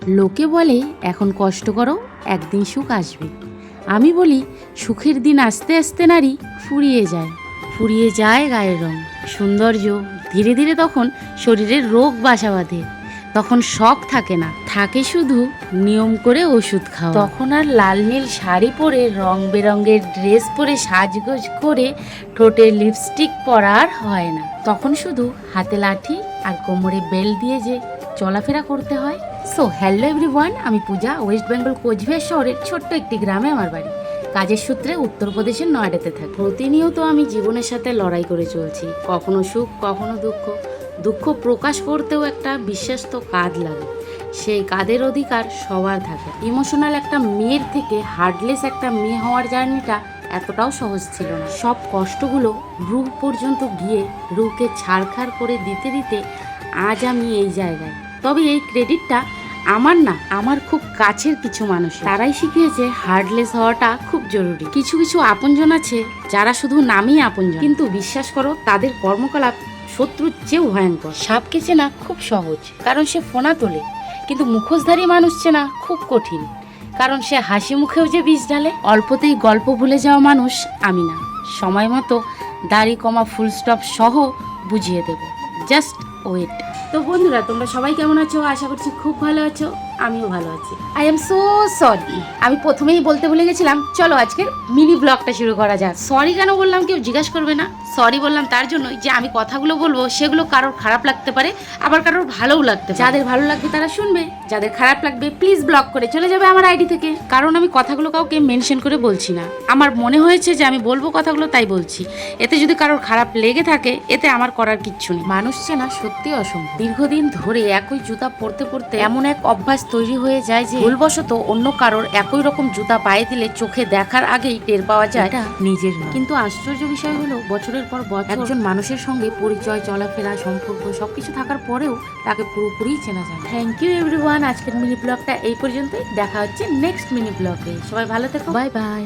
লোকে বলে এখন কষ্ট করো, একদিন সুখ আসবে। আমি বলি সুখের দিন আস্তে আস্তে নারী ফুরিয়ে যায় গায়ের রং, সৌন্দর্য ধীরে ধীরে তখন শরীরের রোগ বাসা বাঁধে। তখন শখ থাকে না, থাকে শুধু নিয়ম করে ওষুধ খাওয়া। তখন আর লাল নীল শাড়ি পরে রং বেরঙের ড্রেস পরে সাজগোজ করে ঠোঁটে লিপস্টিক পরার হয় না। তখন শুধু হাতে লাঠি আর কোমরে বেল দিয়ে যে চলাফেরা করতে হয়। সো হ্যালো এভরিওয়ান, আমি পূজা। ওয়েস্ট বেঙ্গল কোচবিহার শহরের ছোট্ট একটি গ্রামে আমার বাড়ি। কাজের সূত্রে উত্তরপ্রদেশের নয়ডাতে থাকি। প্রতিনিয়ত আমি জীবনের সাথে লড়াই করে চলছি, কখনো সুখ কখনো দুঃখ। দুঃখ প্রকাশ করতেও একটা বিশ্বস্ত কাঁধ লাগে, সেই কাঁধের অধিকার সবার থাকে। ইমোশনাল একটা মেয়ের থেকে হার্ডলেস একটা মেয়ে হওয়ার জার্নিটা এতটাও সহজ ছিল না। সব কষ্টগুলো রূপ পর্যন্ত গিয়ে রূপকে ছাড়খাড় করে দিতে দিতে আজ আমি এই জায়গায়। তবে এই ক্রেডিটটা আমার না, আমার খুব কাছের কিছু মানুষ, তারাই শিখিয়েছে হার্ডলেস হওয়াটা খুব জরুরি। কিছু কিছু আপনজন আছে যারা শুধু নামই আপনজন, কিন্তু বিশ্বাস করো তাদের কর্মকলাপ শত্রুর চেয়েও ভয়ঙ্কর। সাপকে চেনা খুব সহজ, কারণ সে ফোনা তোলে, কিন্তু মুখোশধারী মানুষ চেনা খুব কঠিন, কারণ সে হাসি মুখেও যে বিষ ঢালে। অল্পতেই গল্প ভুলে যাওয়া মানুষ আমি না, সময় মতো দাড়ি কমা ফুল স্টপ সহ বুঝিয়ে দেব। Just wait. তো বন্ধুরা, তোমরা সবাই কেমন আছো? আশা করছি খুব ভালো আছো, আমিও ভালো আছি। আই এম সো সরি, আমি প্রথমেই বলতে ভুলে গেছিলাম। চলো আজকের মিনি ব্লগটা শুরু করা যাক। সরি কেন বললাম কেউ জিজ্ঞাসা করবে না? সরি বললাম তার জন্যই যে আমি কথাগুলো বলবো সেগুলো কারোর খারাপ লাগতে পারে, আবার কারোর ভালোও লাগতে পারে। যাদের ভালো লাগবে তারা শুনবে, যাদের খারাপ লাগবে প্লিজ ব্লক করে চলে যাবে আমার আইডি থেকে। কারণ আমি কথাগুলো কাউকে মেনশন করে বলছি না, আমার মনে হয়েছে যে আমি বলবো কথাগুলো তাই বলছি। এতে যদি কারোর খারাপ লেগে থাকে এতে আমার করার কিচ্ছু নেই। মানুষ চেনা সত্যি অসম্ভব। দীর্ঘদিন ধরে একই জুতা পরতে পরতে এমন এক অভ্যাস তৈরি হয়ে যায় যে ভুলবশত অন্য কারোর একই রকম জুতা পায়ে দিলে চোখে দেখার আগেই টের পাওয়া যায় এটা নিজের নয়। কিন্তু আশ্চর্য বিষয় হলো, বছরের পর বছর একজন মানুষের সঙ্গে পরিচয়, চলাফেরা, সম্পর্ক সবকিছু থাকার পরেও তাকে পুরোপুরি চেনা যায়। Thank you everyone. আজকের মিনি ব্লগটা এই পর্যন্তই। দেখা হচ্ছে নেক্সট মিনি ব্লগে। সবাই ভালো থেকো, বাই বাই।